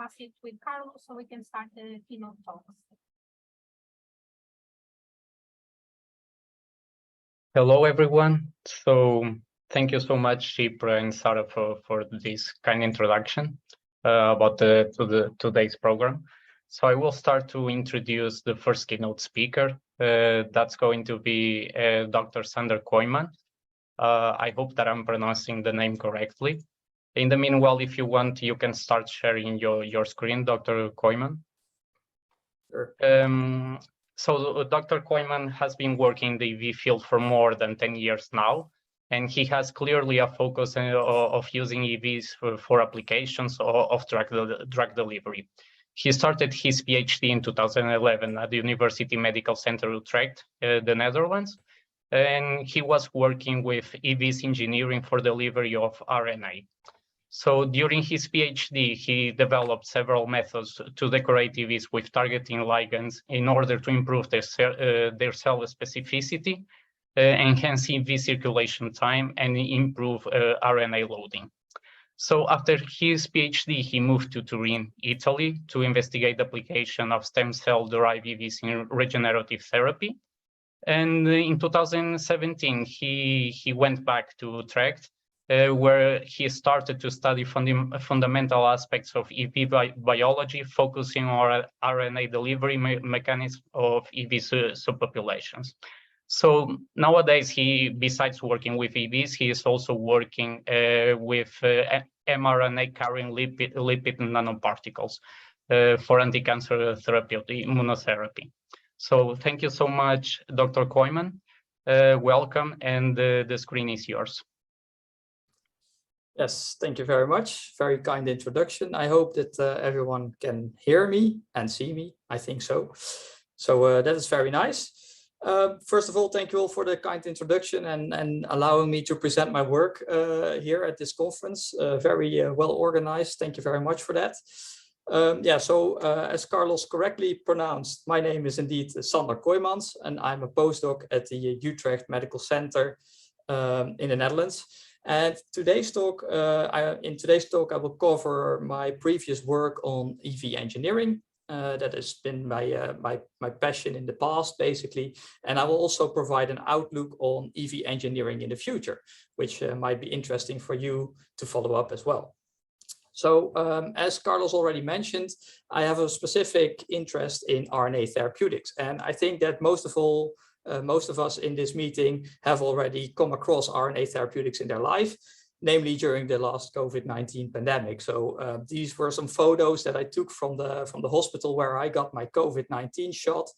pass it with Carlos so we can start the keynote talks. Hello, everyone. So thank you so much, Shipra and Sarah, for this kind introduction about today's program. So I will start to introduce the first keynote speaker. That's going to be Dr. Sander Kooijmans. I hope that I'm pronouncing the name correctly. In the meanwhile, if you want, you can start sharing your screen, Dr. Kooijmans. Sure. So Dr. Kooijmans has been working in the EV field for more than 10 years now, and he has clearly a focus of using EVs for applications of drug delivery. He started his PhD in 2011 at the University Medical Center Utrecht, the Netherlands, and he was working with EVs engineering for delivery of RNA. So during his PhD, he developed several methods to decorate EVs with targeting ligands in order to improve their cell specificity, enhance EV circulation time, and improve RNA loading. So after his PhD, he moved to Turin, Italy, to investigate the application of stem cell-derived EVs in regenerative therapy. And in 2017, he went back to Utrecht, where he started to study fundamental aspects of EV biology, focusing on RNA delivery mechanisms of EV subpopulations. So nowadays, besides working with EVs, he is also working with mRNA carrying lipid nanoparticles for anti-cancer therapeutic immunotherapy. So thank you so much, Dr. Kooijmans. Welcome, and the screen is yours. Yes, thank you very much. Very kind introduction. I hope that everyone can hear me and see me. I think so. So that is very nice. First of all, thank you all for the kind introduction and allowing me to present my work here at this conference. Very well organized. Thank you very much for that. As Carlos correctly pronounced, my name is indeed Sander Kooijmans, and I'm a postdoc at the Utrecht Medical Center in the Netherlands. And in today's talk, I will cover my previous work on EV engineering. That has been my passion in the past, basically. And I will also provide an outlook on EV engineering in the future, which might be interesting for you to follow up as well. So as Carlos already mentioned, I have a specific interest in RNA therapeutics. And I think that most of us in this meeting have already come across RNA therapeutics in their life, namely during the last COVID-19 pandemic. So these were some photos that I took from the hospital where I got my COVID-19 shot.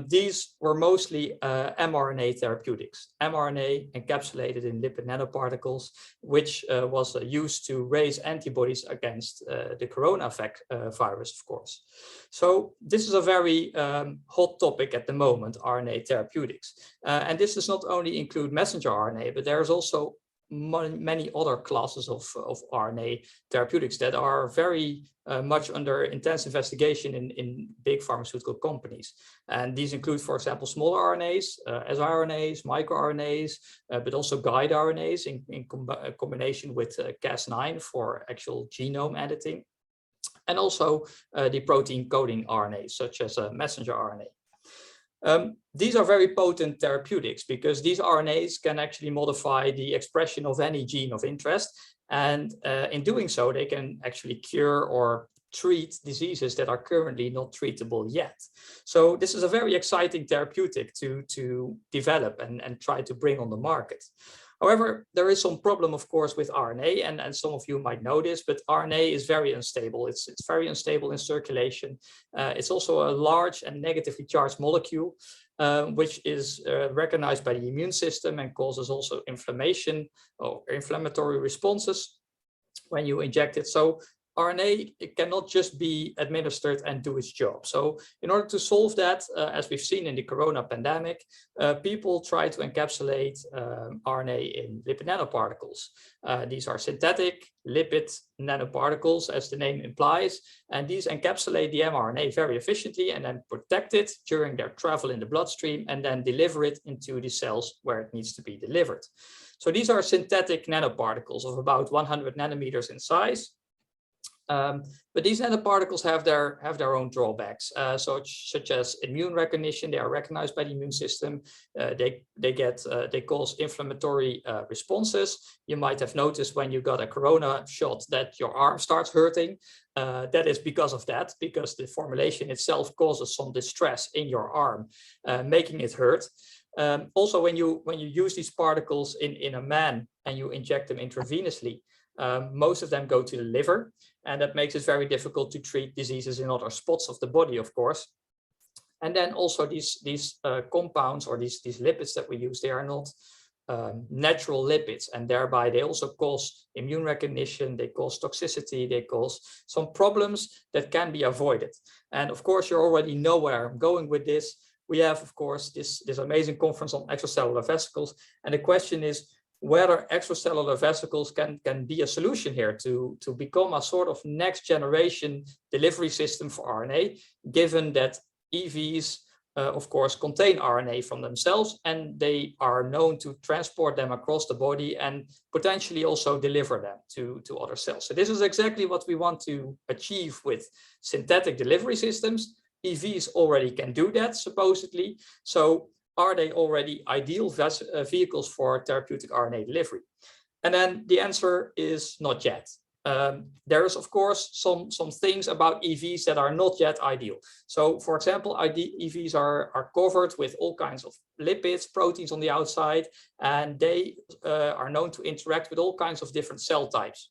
These were mostly mRNA therapeutics, mRNA encapsulated in lipid nanoparticles, which was used to raise antibodies against the coronavirus, of course. So this is a very hot topic at the moment, RNA therapeutics. And this does not only include messenger RNA, but there's also many other classes of RNA therapeutics that are very much under intense investigation in big pharmaceutical companies. And these include, for example, smaller RNAs, siRNAs, microRNAs, but also guide RNAs in combination with Cas9 for actual genome editing, and also the protein coding RNAs, such as messenger RNA. These are very potent therapeutics because these RNAs can actually modify the expression of any gene of interest. And in doing so, they can actually cure or treat diseases that are currently not treatable yet. So this is a very exciting therapeutic to develop and try to bring on the market. However, there is some problem, of course, with RNA, and some of you might know this, but RNA is very unstable. It's very unstable in circulation. It's also a large and negatively charged molecule, which is recognized by the immune system and causes also inflammation or inflammatory responses when you inject it. So RNA, it cannot just be administered and do its job. So in order to solve that, as we've seen in the corona pandemic, people try to encapsulate RNA in lipid nanoparticles. These are synthetic lipid nanoparticles, as the name implies, and these encapsulate the mRNA very efficiently and then protect it during their travel in the bloodstream and then deliver it into the cells where it needs to be delivered. So these are synthetic nanoparticles of about 100 nanometers in size. But these nanoparticles have their own drawbacks. Such as immune recognition, they are recognized by the immune system. They cause inflammatory responses. You might have noticed when you got a corona shot that your arm starts hurting. That is because of that, because the formulation itself causes some distress in your arm, making it hurt. Also, when you use these particles in a man and you inject them intravenously, most of them go to the liver, and that makes it very difficult to treat diseases in other spots of the body, of course. And then also these compounds or these lipids that we use, they are not natural lipids, and thereby they also cause immune recognition, they cause toxicity, they cause some problems that can be avoided. And of course, you already know where I'm going with this. We have, of course, this amazing conference on extracellular vesicles, and the question is whether extracellular vesicles can be a solution here to become a sort of next generation delivery system for RNA, given that EVs, of course, contain RNA from themselves, and they are known to transport them across the body and potentially also deliver them to other cells. So this is exactly what we want to achieve with synthetic delivery systems. EVs already can do that, supposedly. So are they already ideal vehicles for therapeutic RNA delivery? And then the answer is not yet. There is, of course, some things about EVs that are not yet ideal. So, for example, EVs are covered with all kinds of lipids, proteins on the outside, and they are known to interact with all kinds of different cell types.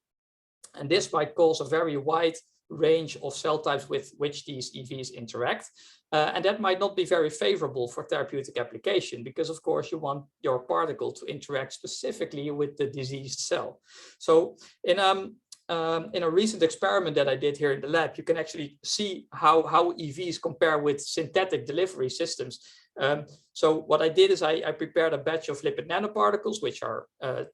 And this might cause a very wide range of cell types with which these EVs interact. And that might not be very favorable for therapeutic application, because of course you want your particle to interact specifically with the diseased cell. So in a recent experiment that I did here in the lab, you can actually see how EVs compare with synthetic delivery systems. So what I did is I prepared a batch of lipid nanoparticles, which are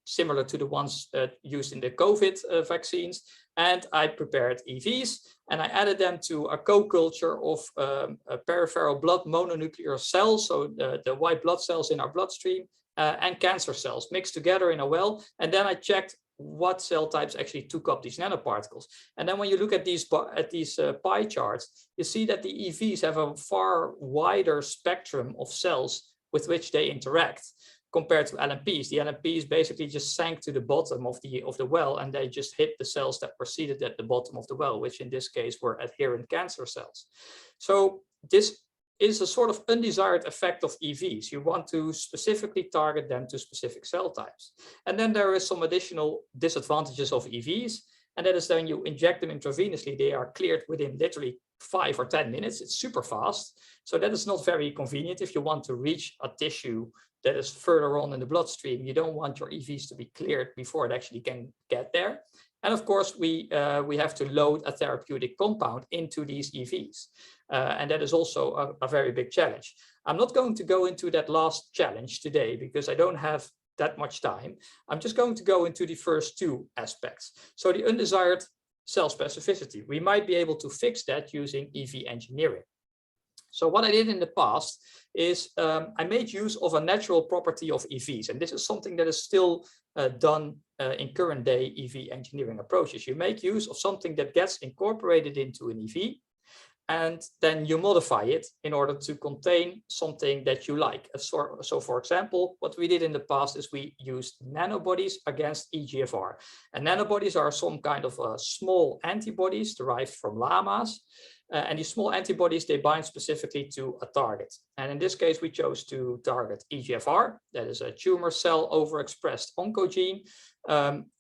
similar to the ones used in the COVID vaccines. And I prepared EVs, and I added them to a co-culture of peripheral blood mononuclear cells, so the white blood cells in our bloodstream, and cancer cells mixed together in a well. And then I checked what cell types actually took up these nanoparticles. And then when you look at these pie charts, you see that the EVs have a far wider spectrum of cells with which they interact compared to LNPs. The LNPs basically just sank to the bottom of the well, and they just hit the cells that were seated at the bottom of the well, which in this case were adherent cancer cells. So this is a sort of undesired effect of EVs. You want to specifically target them to specific cell types. And then there is some additional disadvantages of EVs, and that is when you inject them intravenously, they are cleared within literally 5 or 10 minutes. It's super fast. So that is not very convenient if you want to reach a tissue that is further on in the bloodstream. You don't want your EVs to be cleared before it actually can get there. And of course, we have to load a therapeutic compound into these EVs. And that is also a very big challenge. I'm not going to go into that last challenge today because I don't have that much time. I'm just going to go into the first two aspects. So the undesired cell specificity, we might be able to fix that using EV engineering. So what I did in the past is I made use of a natural property of EVs. And this is something that is still done in current day EV engineering approaches. You make use of something that gets incorporated into an EV, and then you modify it in order to contain something that you like. So for example, what we did in the past is we used nanobodies against EGFR. And nanobodies are some kind of small antibodies derived from llamas. And these small antibodies, they bind specifically to a target. And in this case, we chose to target EGFR, that is a tumor cell overexpressed oncogene.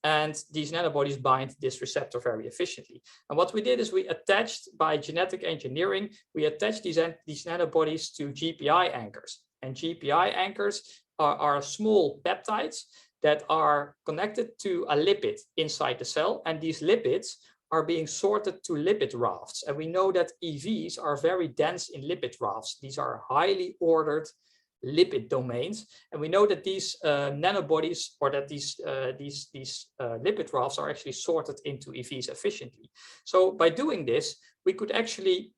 And these nanobodies bind this receptor very efficiently. And what we did is we attached, by genetic engineering, we attached these nanobodies to GPI anchors. And GPI anchors are small peptides that are connected to a lipid inside the cell. And these lipids are being sorted to lipid rafts. And we know that EVs are very dense in lipid rafts. These are highly ordered lipid domains. And we know that these nanobodies, or that these lipid rafts are actually sorted into EVs efficiently. So by doing this, we could actually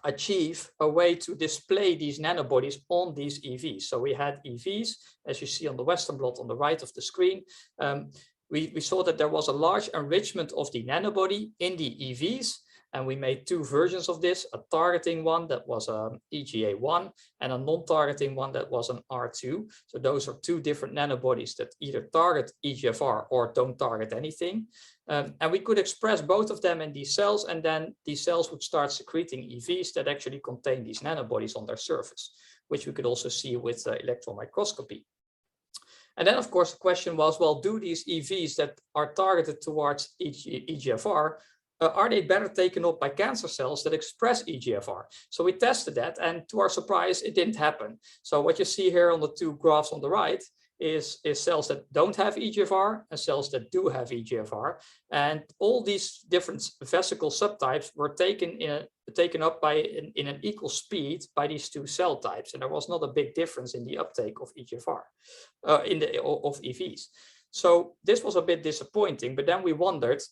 achieve a way to display these nanobodies on these EVs. So we had EVs, as you see on the Western blot on the right of the screen. we saw that there was a large enrichment of the nanobody in the EVs. And we made two versions of this, a targeting one that was an EGA1 and a non-targeting one that was an R2. So those are two different nanobodies that either target EGFR or don't target anything. And we could express both of them in these cells, and then these cells would start secreting EVs that actually contain these nanobodies on their surface, which we could also see with electron microscopy. And then, of course, the question was, well, do these EVs that are targeted towards EGFR, are they better taken up by cancer cells that express EGFR? So we tested that, and to our surprise, it didn't happen. So what you see here on the two graphs on the right is cells that don't have EGFR and cells that do have EGFR. And all these different vesicle subtypes were taken up by in an equal speed by these two cell types. And there was not a big difference in the uptake of EGFR, of EVs. So this was a bit disappointing, but then we wondered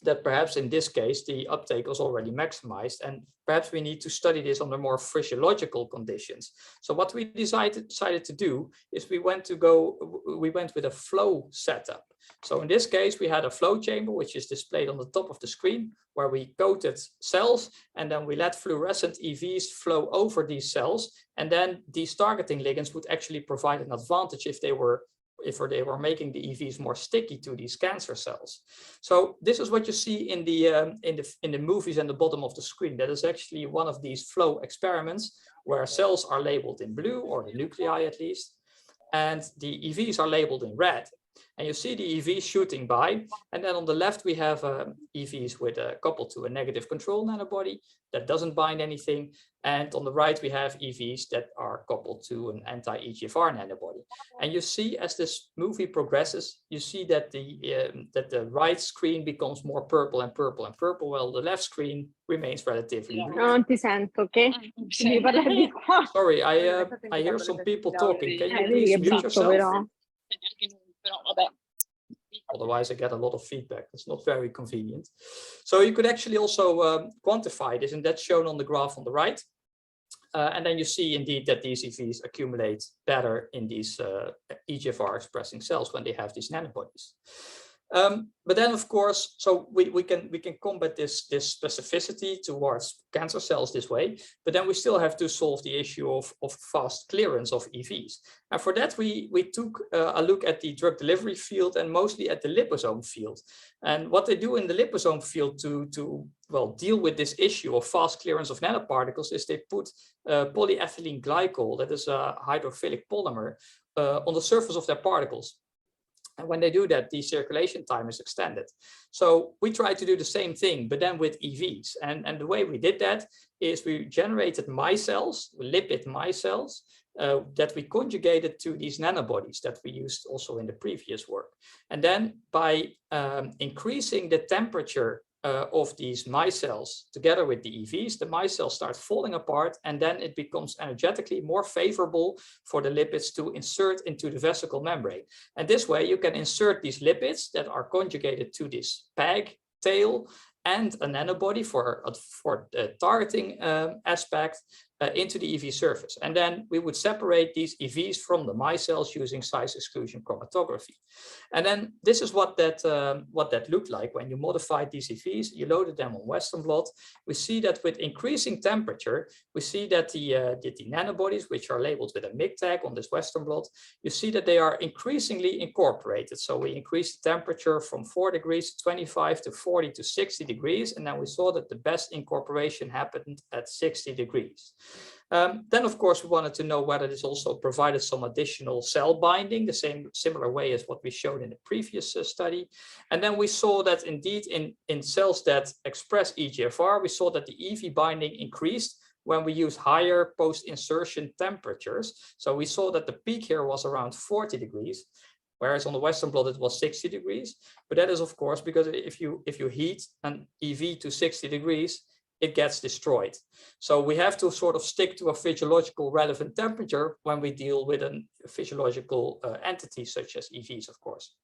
that perhaps in this case, the uptake was already maximized, and perhaps we need to study this under more physiological conditions. So what we decided to do is we went with a flow setup. So in this case, we had a flow chamber, which is displayed on the top of the screen, where we coated cells, and then we let fluorescent EVs flow over these cells. And then these targeting ligands would actually provide an advantage if they were making the EVs more sticky to these cancer cells. So this is what you see in the movies at the bottom of the screen. That is actually one of these flow experiments where cells are labeled in blue, or the nuclei at least, and the EVs are labeled in red. And you see the EVs shooting by, and then on the left we have EVs with coupled to a negative control nanobody that doesn't bind anything, and on the right we have EVs that are coupled to an anti-EGFR nanobody. And you see, as this movie progresses, you see that the right screen becomes more purple and purple and purple, while the left screen remains relatively blue. Non ti sento, ok? Devi parlare di qua. Sorry, I hear some people talking. Can you please mute yourself? Otherwise, I get a lot of feedback. It's not very convenient. So you could actually also quantify this, and that's shown on the graph on the right. And then you see indeed that these EVs accumulate better in these EGFR expressing cells when they have these nanobodies. But then, of course, so we can combat this specificity towards cancer cells this way, but then we still have to solve the issue of fast clearance of EVs. And for that, we took a look at the drug delivery field and mostly at the liposome field. And what they do in the liposome field to deal with this issue of fast clearance of nanoparticles is they put polyethylene glycol, that is a hydrophilic polymer, on the surface of their particles. And when they do that, the circulation time is extended. So we tried to do the same thing, but then with EVs. And the way we did that is we generated micelles, lipid micelles, that we conjugated to these nanobodies that we used also in the previous work. And then by increasing the temperature of these micelles together with the EVs, the micelles start falling apart, and then it becomes energetically more favorable for the lipids to insert into the vesicle membrane. And this way you can insert these lipids that are conjugated to this PEG tail and a nanobody for the targeting aspect into the EV surface. And then we would separate these EVs from the micelles using size exclusion chromatography. And then this is what that looked like when you modified these EVs. You loaded them on Western blot. We see that with increasing temperature, we see that the nanobodies, which are labeled with a MIG tag on this Western blot, you see that they are increasingly incorporated. So we increased the temperature from 4 degrees to 25 to 40 to 60 degrees. And then we saw that the best incorporation happened at 60 degrees. Then, of course, we wanted to know whether this also provided some additional cell binding, the similar way as what we showed in the previous study. And then we saw that indeed in cells that express EGFR, we saw that the EV binding increased when we use higher post-insertion temperatures. So we saw that the peak here was around 40 degrees, whereas on the Western blot it was 60 degrees. But that is, of course, because if you heat an EV to 60 degrees, it gets destroyed. So we have to sort of stick to a physiological relevant temperature when we deal with a physiological entity such as EVs, of course.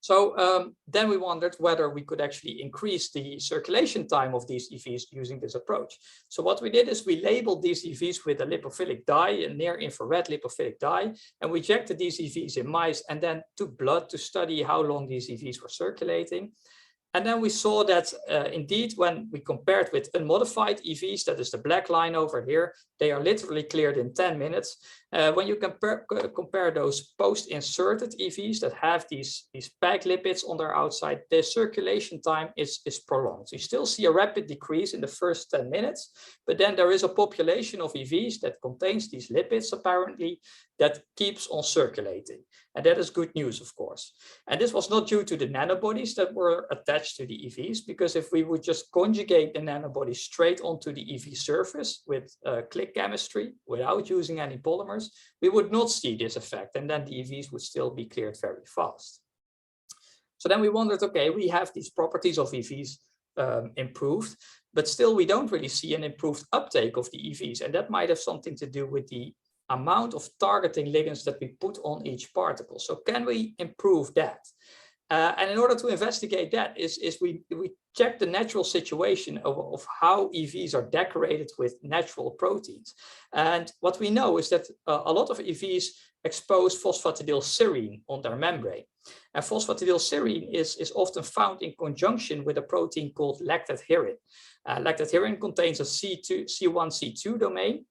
So then we wondered whether we could actually increase the circulation time of these EVs using this approach. So what we did is we labeled these EVs with a lipophilic dye, a near infrared lipophilic dye, and we injected these EVs in mice and then took blood to study how long these EVs were circulating. And then we saw that indeed, when we compared with unmodified EVs, that is the black line over here, they are literally cleared in 10 minutes. When you compare those post-inserted EVs that have these PEG lipids on their outside, the circulation time is prolonged. So you still see a rapid decrease in the first 10 minutes, but then there is a population of EVs that contains these lipids apparently that keeps on circulating. And that is good news, of course. And this was not due to the nanobodies that were attached to the EVs, because if we would just conjugate the nanobodies straight onto the EV surface with click chemistry without using any polymers, we would not see this effect. And then the EVs would still be cleared very fast. So then we wondered, okay, we have these properties of EVs improved, but still we don't really see an improved uptake of the EVs. And that might have something to do with the amount of targeting ligands that we put on each particle. So can we improve that? And in order to investigate that is we check the natural situation of how EVs are decorated with natural proteins. And what we know is that a lot of EVs expose phosphatidylserine on their membrane. And phosphatidylserine is often found in conjunction with a protein called lactate-herin. Lactate-herin contains a C1-C2 domain.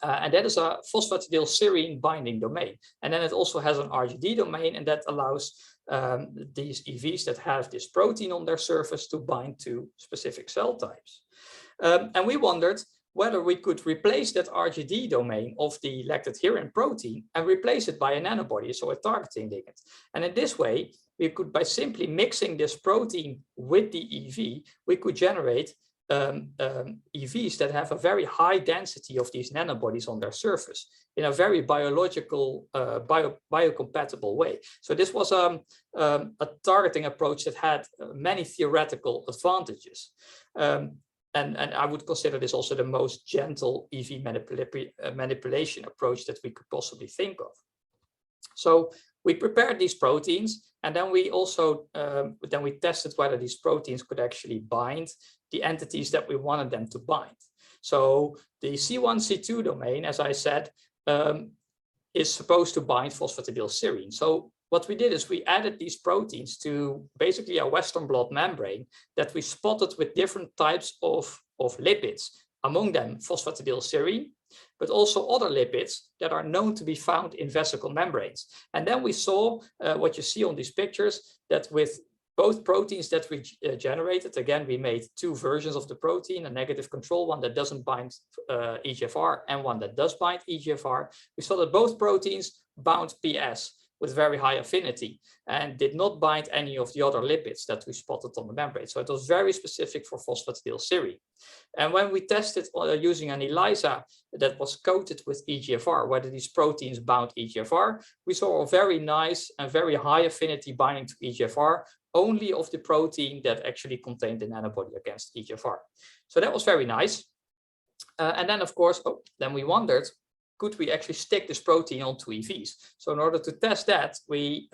And that is a phosphatidylserine binding domain. And then it also has an RGD domain, and that allows these EVs that have this protein on their surface to bind to specific cell types. And we wondered whether we could replace that RGD domain of the lactate-herin protein and replace it by a nanobody, so a targeting ligand. And in this way, we could, by simply mixing this protein with the EV, we could generate EVs that have a very high density of these nanobodies on their surface in a very biological, biocompatible way. So this was a targeting approach that had many theoretical advantages. And I would consider this also the most gentle EV manipulation approach that we could possibly think of. So we prepared these proteins, and then we also we tested whether these proteins could actually bind the entities that we wanted them to bind. So the C1-C2 domain, as I said, is supposed to bind phosphatidylserine. So what we did is we added these proteins to basically a Western blot membrane that we spotted with different types of lipids, among them phosphatidylserine, but also other lipids that are known to be found in vesicle membranes. And then we saw what you see on these pictures, that with both proteins that we generated, again, we made two versions of the protein, a negative control one that doesn't bind EGFR and one that does bind EGFR. We saw that both proteins bound PS with very high affinity and did not bind any of the other lipids that we spotted on the membrane. So it was very specific for phosphatidylserine. And when we tested using an ELISA that was coated with EGFR, whether these proteins bound EGFR, we saw a very nice and very high affinity binding to EGFR, only of the protein that actually contained the nanobody against EGFR. So that was very nice. And then, of course, then we wondered, could we actually stick this protein onto EVs? So in order to test that, we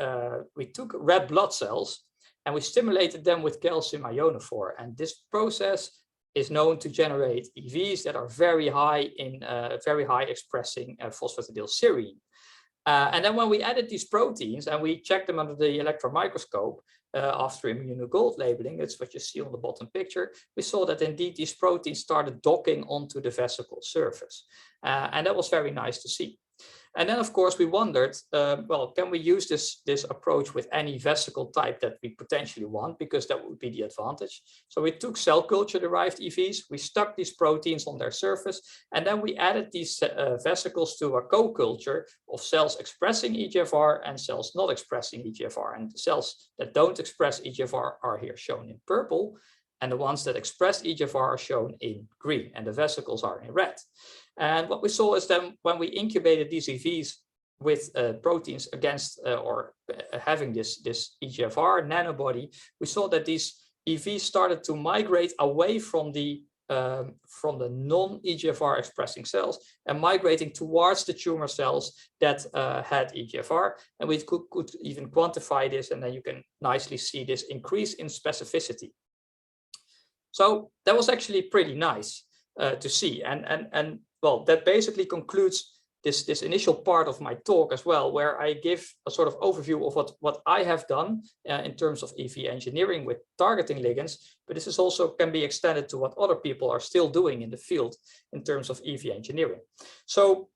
took red blood cells and we stimulated them with calcium ionophore. And this process is known to generate EVs that are very high expressing phosphatidylserine. And then when we added these proteins and we checked them under the electron microscope after immunogold labeling, that's what you see on the bottom picture, we saw that indeed these proteins started docking onto the vesicle surface. And that was very nice to see. And then, of course, we wondered, well, can we use this approach with any vesicle type that we potentially want, because that would be the advantage. So we took cell culture derived EVs, we stuck these proteins on their surface, and then we added these vesicles to a co-culture of cells expressing EGFR and cells not expressing EGFR. And the cells that don't express EGFR are here shown in purple, and the ones that express EGFR are shown in green, and the vesicles are in red. And what we saw is that when we incubated these EVs with proteins against having this EGFR nanobody, we saw that these EVs started to migrate away from the from the non-EGFR expressing cells and migrating towards the tumor cells that had EGFR. And we could even quantify this, and then you can nicely see this increase in specificity. So that was actually pretty nice to see. And well, that basically concludes this initial part of my talk as well, where I give a sort of overview of what I have done in terms of EV engineering with targeting ligands, but this is also can be extended to what other people are still doing in the field in terms of EV engineering. So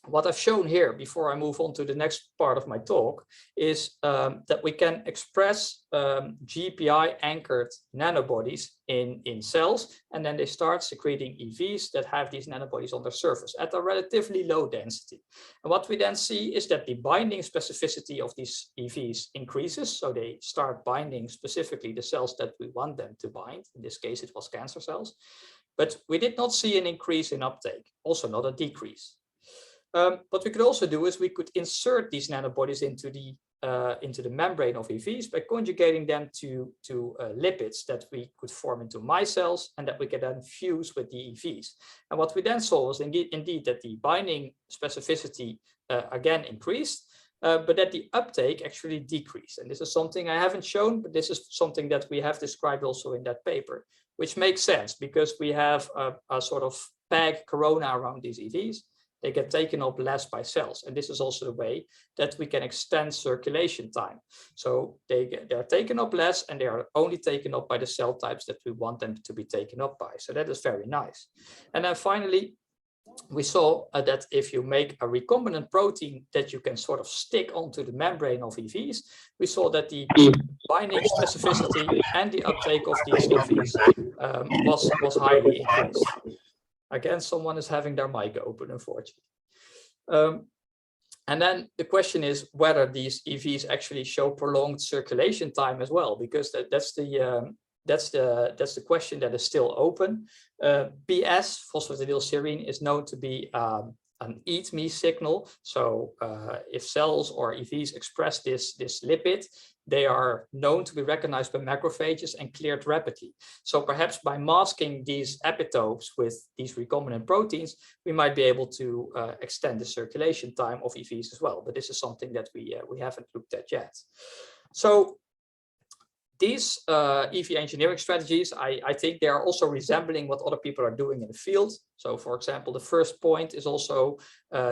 what I've shown here before I move on to the next part of my talk is that we can express GPI anchored nanobodies in cells, and then they start secreting EVs that have these nanobodies on their surface at a relatively low density. And what we then see is that the binding specificity of these EVs increases. So they start binding specifically the cells that we want them to bind. In this case, it was cancer cells. But we did not see an increase in uptake, also not a decrease. What we could also do is we could insert these nanobodies into the membrane of EVs by conjugating them to lipids that we could form into micelles and that we can then fuse with the EVs. And what we then saw was indeed that the binding specificity again increased, but that the uptake actually decreased. And this is something I haven't shown, but this is something that we have described also in that paper, which makes sense because we have a sort of PEG corona around these EVs. They get taken up less by cells. And this is also the way that we can extend circulation time. So they're taken up less and they are only taken up by the cell types that we want them to be taken up by. So that is very nice. And then finally, we saw that if you make a recombinant protein that you can sort of stick onto the membrane of EVs, we saw that the binding specificity and the uptake of these EVs was highly increased. Again, someone is having their mic open, unfortunately. And then the question is whether these EVs actually show prolonged circulation time as well, because that's the question that is still open. PS, phosphatidylserine, is known to be an eat me signal. So if cells or EVs express this lipid, they are known to be recognized by macrophages and cleared rapidly. So perhaps by masking these epitopes with these recombinant proteins, we might be able to extend the circulation time of EVs as well. But this is something that we haven't looked at yet. So these EV engineering strategies, I think they are also resembling what other people are doing in the field. So for example, the first point is also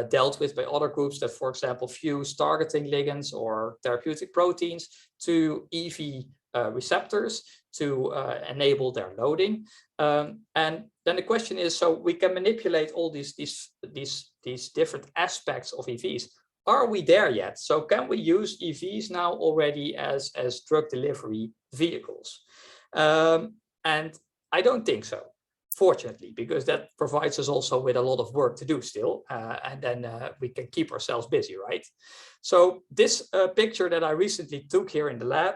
dealt with by other groups that, for example, fuse targeting ligands or therapeutic proteins to EV receptors to enable their loading. And then the question is, so we can manipulate all these different aspects of EVs. Are we there yet? So can we use EVs now already as drug delivery vehicles? And I don't think so, fortunately, because that provides us also with a lot of work to do still. And then we can keep ourselves busy, right? So this picture that I recently took here in the lab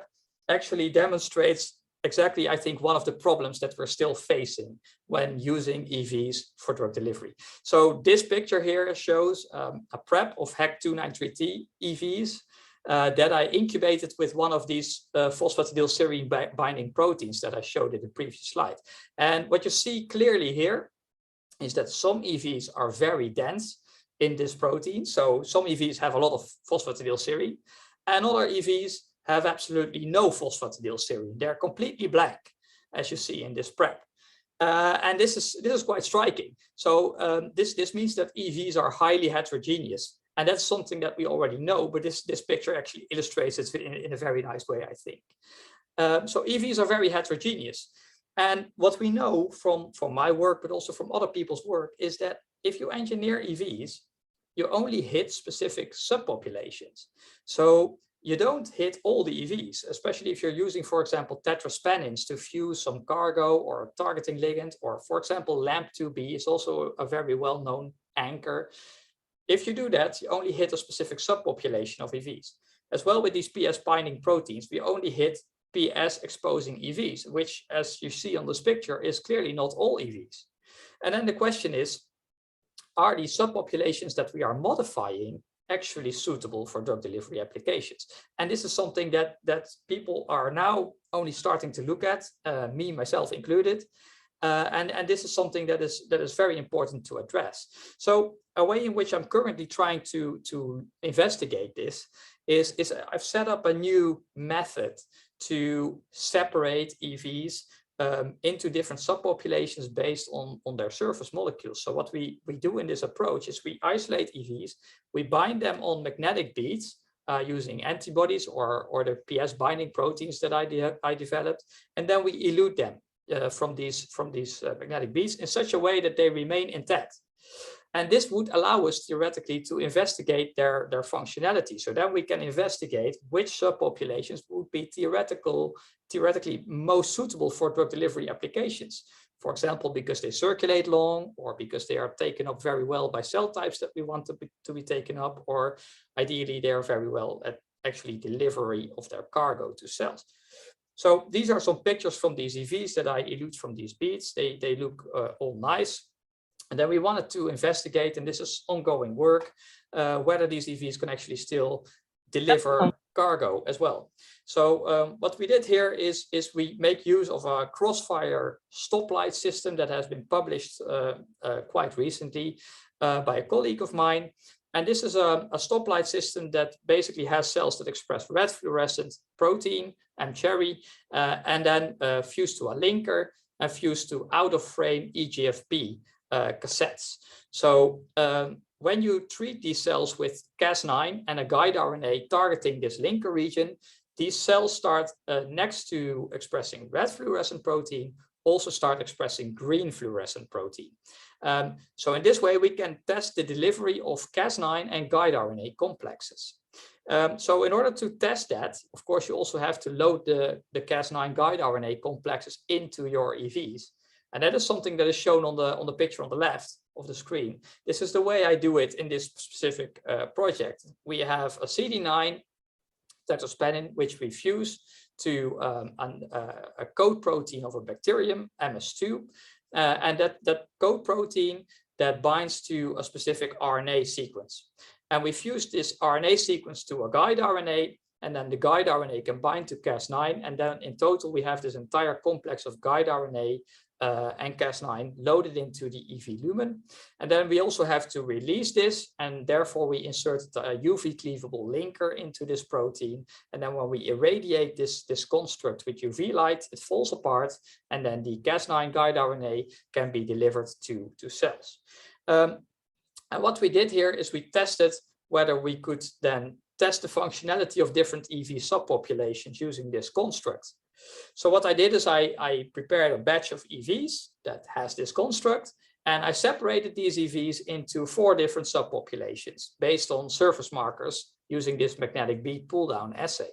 actually demonstrates exactly, I think, one of the problems that we're still facing when using EVs for drug delivery. So this picture here shows a prep of HEC293T EVs that I incubated with one of these phosphatidylserine binding proteins that I showed in the previous slide. And what you see clearly here is that some EVs are very dense in this protein. So some EVs have a lot of phosphatidylserine, and other EVs have absolutely no phosphatidylserine. They're completely blank, as you see in this prep. And this is quite striking. So this means that EVs are highly heterogeneous. And that's something that we already know, but this picture actually illustrates it in a very nice way, I think. So EVs are very heterogeneous. And what we know from my work, but also from other people's work, is that if you engineer EVs, you only hit specific subpopulations. So you don't hit all the EVs, especially if you're using, for example, tetraspanins to fuse some cargo or a targeting ligand, or for example, LAMP2B is also a very well-known anchor. If you do that, you only hit a specific subpopulation of EVs. As well with these PS binding proteins, we only hit PS exposing EVs, which, as you see on this picture, is clearly not all EVs. And then the question is, are these subpopulations that we are modifying actually suitable for drug delivery applications? And this is something that people are now only starting to look at, me, myself included. And this is something that is very important to address. So a way in which I'm currently trying to investigate this is I've set up a new method to separate EVs into different subpopulations based on their surface molecules. So what we do in this approach is we isolate EVs, we bind them on magnetic beads using antibodies or the PS binding proteins that I developed, and then we elute them from these magnetic beads in such a way that they remain intact. And this would allow us theoretically to investigate their functionality. So then we can investigate which subpopulations would be theoretically most suitable for drug delivery applications. For example, because they circulate long, or because they are taken up very well by cell types that we want to be taken up, or ideally they are very well at actually delivery of their cargo to cells. So these are some pictures from these EVs that I elute from these beads. They look all nice. And then we wanted to investigate, and this is ongoing work, whether these EVs can actually still deliver cargo as well. So what we did here is we make use of a crossfire stoplight system that has been published quite recently by a colleague of mine. And this is a stoplight system that basically has cells that express red fluorescent protein, mCherry, and then fused to a linker and fused to out-of-frame EGFP cassettes. So when you treat these cells with Cas9 and a guide RNA targeting this linker region, these cells start next to expressing red fluorescent protein, also start expressing green fluorescent protein. So in this way, we can test the delivery of Cas9 and guide RNA complexes. So in order to test that, of course, you also have to load the Cas9 guide RNA complexes into your EVs. And that is something that is shown on the picture on the left of the screen. This is the way I do it in this specific project. We have a CD9 tetraspanin, which we fuse to a coat protein of a bacterium, MS2. And that coat protein that binds to a specific RNA sequence. And we fuse this RNA sequence to a guide RNA, and then the guide RNA can bind to Cas9. And then in total, we have this entire complex of guide RNA and Cas9 loaded into the EV lumen. And then we also have to release this, and therefore we insert a UV cleavable linker into this protein. And then when we irradiate this construct with UV light, it falls apart, and then the Cas9 guide RNA can be delivered to cells. And what we did here is we tested whether we could then test the functionality of different EV subpopulations using this construct. So what I did is I prepared a batch of EVs that has this construct, and I separated these EVs into 4 different subpopulations based on surface markers using this magnetic bead pull down assay.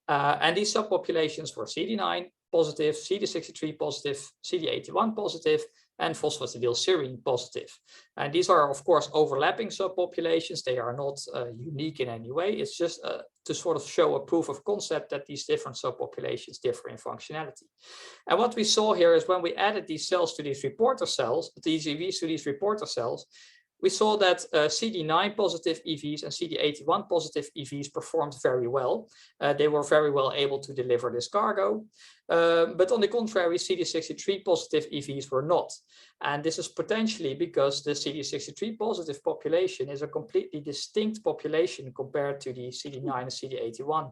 And these subpopulations were CD9 positive, CD63 positive, CD81 positive, and phosphatidylserine positive. And these are, of course, overlapping subpopulations. They are not unique in any way. It's just to sort of show a proof of concept that these different subpopulations differ in functionality. And what we saw here is when we added these cells to these reporter cells, these EVs to these reporter cells, we saw that CD9 positive EVs and CD81 positive EVs performed very well. They were very well able to deliver this cargo. But on the contrary, CD63 positive EVs were not. And this is potentially because the CD63 positive population is a completely distinct population compared to the CD9 and CD81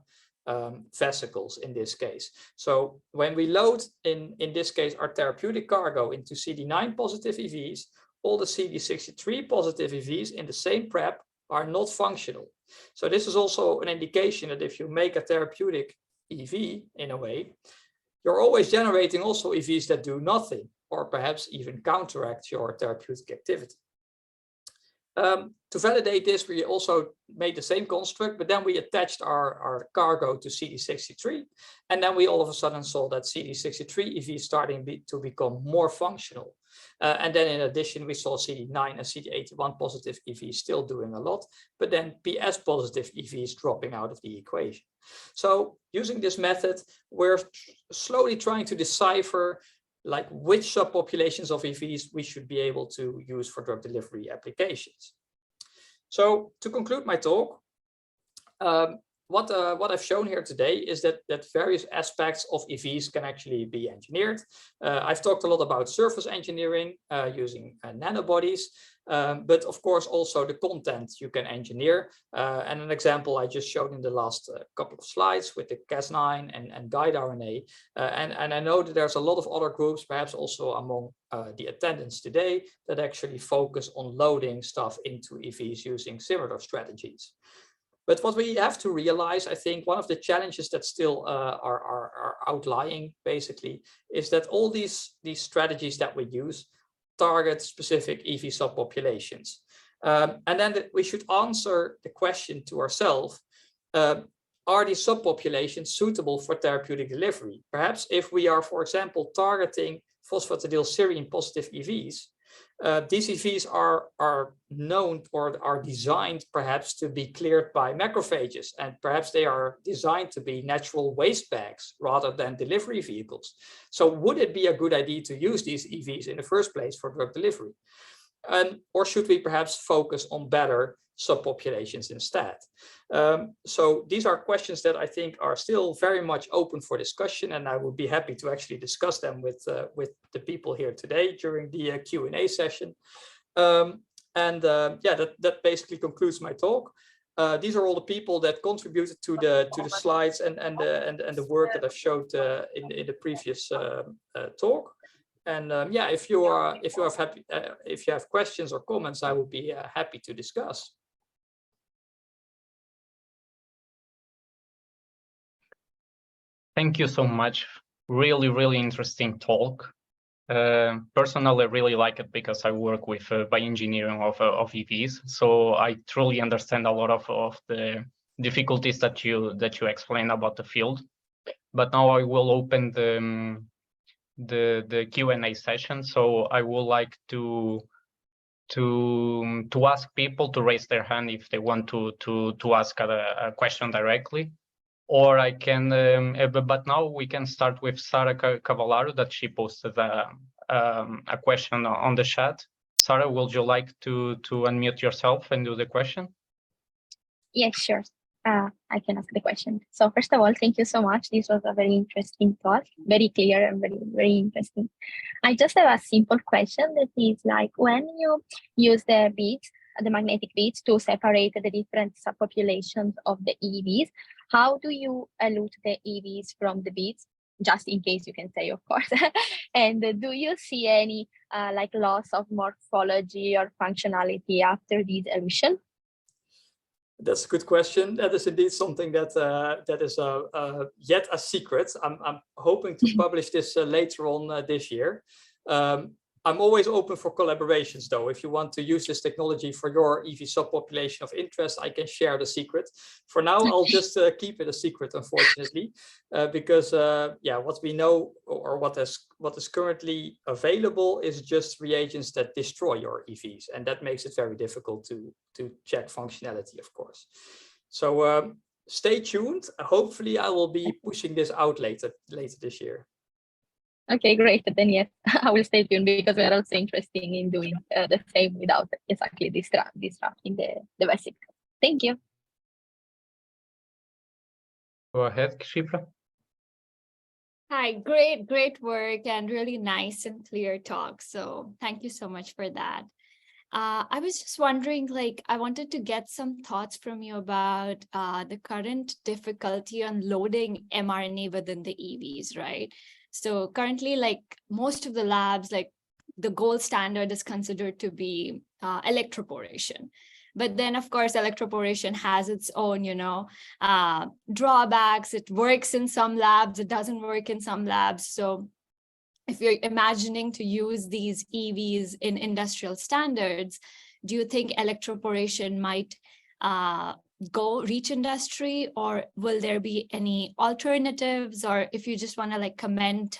vesicles in this case. So when we load, in this case, our therapeutic cargo into CD9 positive EVs, all the CD63 positive EVs in the same prep are not functional. So this is also an indication that if you make a therapeutic EV, in a way, you're always generating also EVs that do nothing, or perhaps even counteract your therapeutic activity. To validate this, we also made the same construct, but then we attached our cargo to CD63. And then we all of a sudden saw that CD63 EVs starting to become more functional. And then in addition, we saw CD9 and CD81 positive EVs still doing a lot, but then PS positive EVs dropping out of the equation. So using this method, we're slowly trying to decipher like which subpopulations of EVs we should be able to use for drug delivery applications. So to conclude my talk, what I've shown here today is that various aspects of EVs can actually be engineered. I've talked a lot about surface engineering using nanobodies, but of course also the content you can engineer. And an example I just showed in the last couple of slides with the Cas9 and guide RNA. And I know that there's a lot of other groups, perhaps also among the attendants today, that actually focus on loading stuff into EVs using similar strategies. But what we have to realize, I think one of the challenges that still are outlying basically is that all these strategies that we use target specific EV subpopulations. And then we should answer the question to ourselves, are these subpopulations suitable for therapeutic delivery? Perhaps if we are, for example, targeting phosphatidylserine positive EVs, these EVs are known or are designed perhaps to be cleared by macrophages, and perhaps they are designed to be natural waste bags rather than delivery vehicles. So would it be a good idea to use these EVs in the first place for drug delivery? Or should we perhaps focus on better subpopulations instead? So these are questions that I think are still very much open for discussion, and I would be happy to actually discuss them with the people here today during the Q&A session. Yeah, that basically concludes my talk. These are all the people that contributed to the slides and the work that I've showed in the previous talk. And yeah, if you have questions or comments, I would be happy to discuss. Thank you so much. Really, really interesting talk. Personally, I really like it because I work with bioengineering of EVs, so I truly understand a lot of the difficulties that you explain about the field. But now I will open the Q&A session. So I would like to ask people to raise their hand if they want to ask a question directly. Or I can, but now we can start with Sarah Cavallaro, that she posted a question on the chat. Sarah, would you like to unmute yourself and do the question? Yes, sure. I can ask the question. So first of all, thank you so much. This was a very interesting talk, very clear and very, very interesting. I just have a simple question that is like, when you use the beads, the magnetic beads, to separate the different subpopulations of the EVs, how do you elute the EVs from the beads? Just in case, you can say, of course. And do you see any like loss of morphology or functionality after this elution? That's a good question. That is indeed something that is yet a secret. I'm hoping to publish this later on this year. I'm always open for collaborations, though. If you want to use this technology for your EV subpopulation of interest, I can share the secret. For now, I'll just keep it a secret, unfortunately, because yeah, what we know or what is currently available is just reagents that destroy your EVs, and that makes it very difficult to check functionality, of course. So stay tuned. Hopefully, I will be pushing this out later this year. Okay, great. Then yes, I will stay tuned, because we are also interested in doing the same without exactly disrupting the vesicles. Thank you. Go ahead, Kshipra. Hi, great work and really nice and clear talk. So thank you so much for that. I was just wondering, like, I wanted to get some thoughts from you about the current difficulty on loading mRNA within the EVs, right? So currently, like most of the labs, like the gold standard is considered to be electroporation. But then, of course, electroporation has its own, drawbacks. It works in some labs, it doesn't work in some labs. So if you're imagining to use these EVs in industrial standards, do you think electroporation might reach industry, or will there be any alternatives? Or if you just want to like comment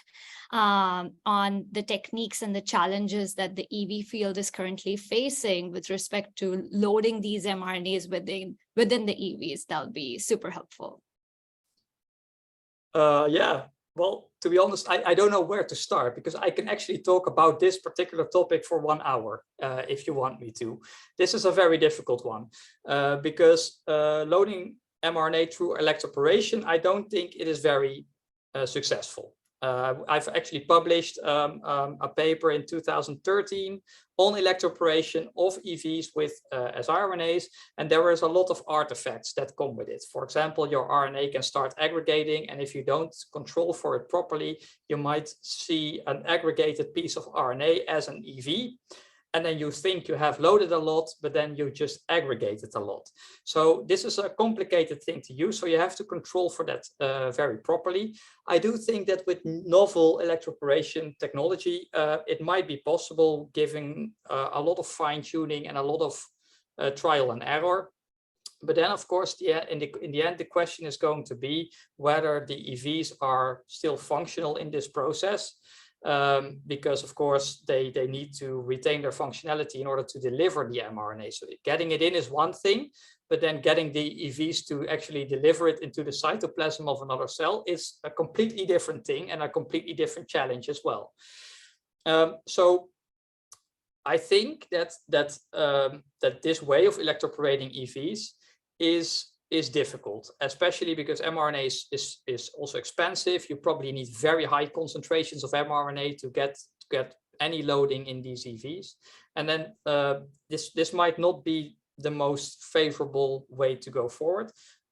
on the techniques and the challenges that the EV field is currently facing with respect to loading these mRNAs within the EVs, that'll be super helpful. Yeah, well, to be honest, I don't know where to start, because I can actually talk about this particular topic for 1 hour, if you want me to. This is a very difficult one, because loading mRNA through electroporation, I don't think it is very successful. I've actually published a paper in 2013 on electroporation of EVs with siRNAs, and there is a lot of artifacts that come with it. For example, your RNA can start aggregating, and if you don't control for it properly, you might see an aggregated piece of RNA as an EV. And then you think you have loaded a lot, but then you just aggregate it a lot. So this is a complicated thing to use. So you have to control for that very properly. I do think that with novel electroporation technology, it might be possible, giving a lot of fine tuning and a lot of trial and error. But then, of course, in the end, the question is going to be whether the EVs are still functional in this process. Because of course they need to retain their functionality in order to deliver the mRNA. So getting it in is one thing, but then getting the EVs to actually deliver it into the cytoplasm of another cell is a completely different thing and a completely different challenge as well. So I think that this way of electroporating EVs is difficult, especially because mRNA is also expensive. You probably need very high concentrations of mRNA to get any loading in these EVs. And then this might not be the most favorable way to go forward.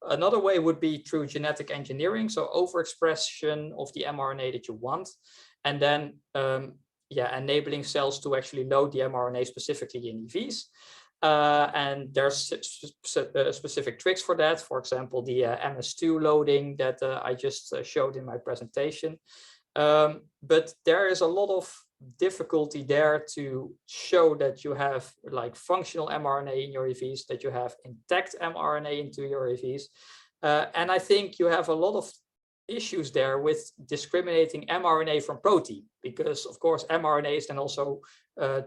Another way would be through genetic engineering, so overexpression of the mRNA that you want, and then enabling cells to actually load the mRNA specifically in EVs. And there's specific tricks for that. For example, the MS2 loading that I just showed in my presentation. But there is a lot of difficulty there to show that you have like functional mRNA in your EVs, that you have intact mRNA into your EVs. And I think you have a lot of issues there with discriminating mRNA from protein, because of course mRNA is then also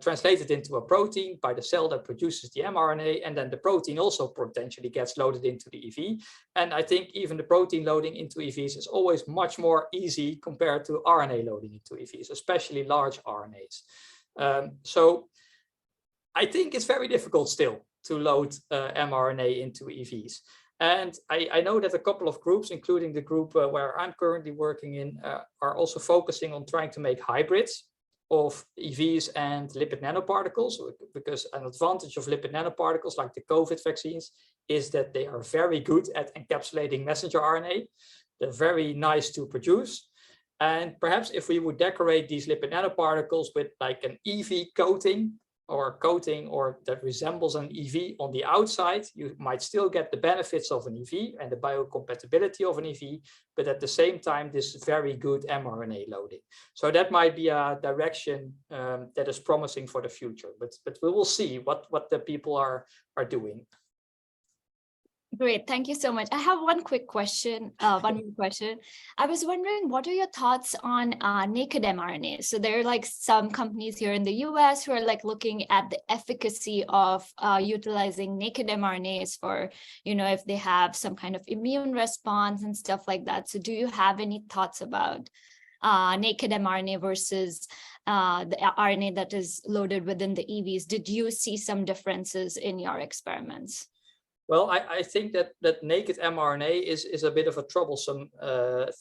translated into a protein by the cell that produces the mRNA, and then the protein also potentially gets loaded into the EV. And I think even the protein loading into EVs is always much more easy compared to RNA loading into EVs, especially large RNAs. So I think it's very difficult still to load mRNA into EVs. And I know that a couple of groups, including the group where I'm currently working in, are also focusing on trying to make hybrids of EVs and lipid nanoparticles, because an advantage of lipid nanoparticles like the COVID vaccines is that they are very good at encapsulating messenger RNA. They're very nice to produce. And perhaps if we would decorate these lipid nanoparticles with like an EV coating or that resembles an EV on the outside, you might still get the benefits of an EV and the biocompatibility of an EV, but at the same time, this very good mRNA loading. So that might be a direction that is promising for the future, but we will see what the people are doing. Great, thank you so much. I have one quick question, one more question. I was wondering, what are your thoughts on naked mRNA? So there are like some companies here in the US who are like looking at the efficacy of utilizing naked mRNAs for, if they have some kind of immune response and stuff like that. So do you have any thoughts about naked mRNA versus the RNA that is loaded within the EVs? Did you see some differences in your experiments? Well, I think that naked mRNA is a bit of a troublesome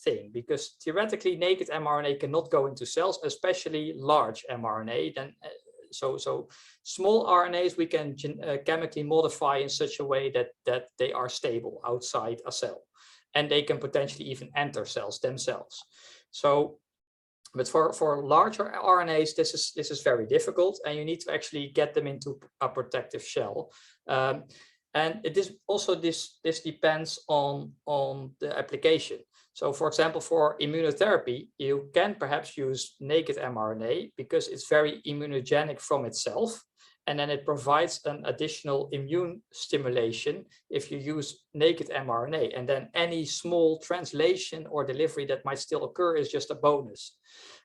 thing, because theoretically naked mRNA cannot go into cells, especially large mRNA. Then, so small RNAs we can chemically modify in such a way that they are stable outside a cell, and they can potentially even enter cells themselves. So, but for larger RNAs, this is very difficult, and you need to actually get them into a protective shell. And this depends on the application. So for example, for immunotherapy, you can perhaps use naked mRNA because it's very immunogenic from itself. And then it provides an additional immune stimulation if you use naked mRNA. And then any small translation or delivery that might still occur is just a bonus.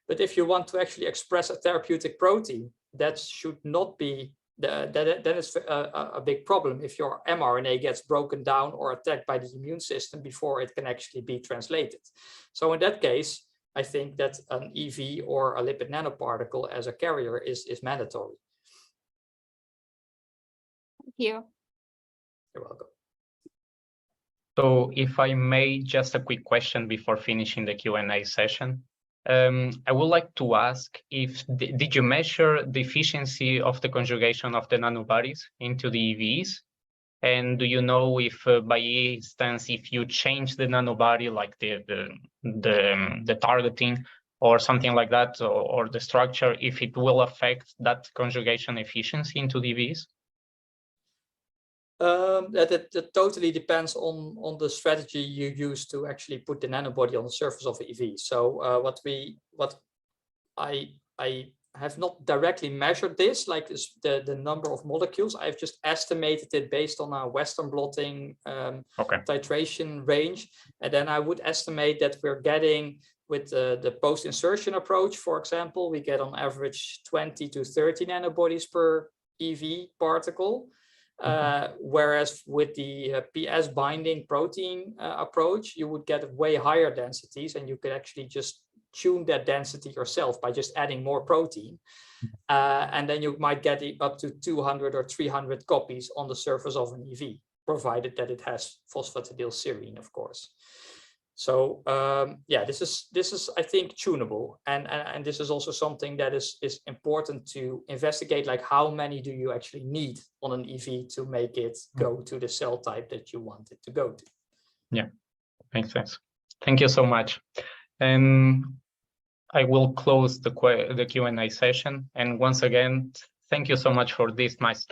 But if you want to actually express a therapeutic protein, that should not be then it's a big problem if your mRNA gets broken down or attacked by the immune system before it can actually be translated. So in that case, I think that an EV or a lipid nanoparticle as a carrier is mandatory. Thank you. You're welcome. So if I may, just a quick question before finishing the Q&A session. I would like to ask if, did you measure the efficiency of the conjugation of the nanobodies into the EVs? And do you know if, by instance, if you change the nanobody, like the targeting or something like that, or the structure, if it will affect that conjugation efficiency into the EVs? That totally depends on the strategy you use to actually put the nanobody on the surface of the EV. So what I have not directly measured this, like this, the number of molecules. I've just estimated it based on our Western blotting titration range, and then I would estimate that we're getting, with the post-insertion approach, for example, we get on average 20 to 30 nanobodies per EV particle. Whereas with the PS binding protein approach, you would get way higher densities, and you could actually just tune that density yourself by just adding more protein. And then you might get up to 200 or 300 copies on the surface of an EV, provided that it has phosphatidylserine, of course. So yeah, this is I think tunable, and this is also something that is important to investigate, like how many do you actually need on an EV to make it go to the cell type that you want it to go to. Yeah, makes sense. Thank you so much. And I will close the Q&A session. And once again, thank you so much for this nice talk.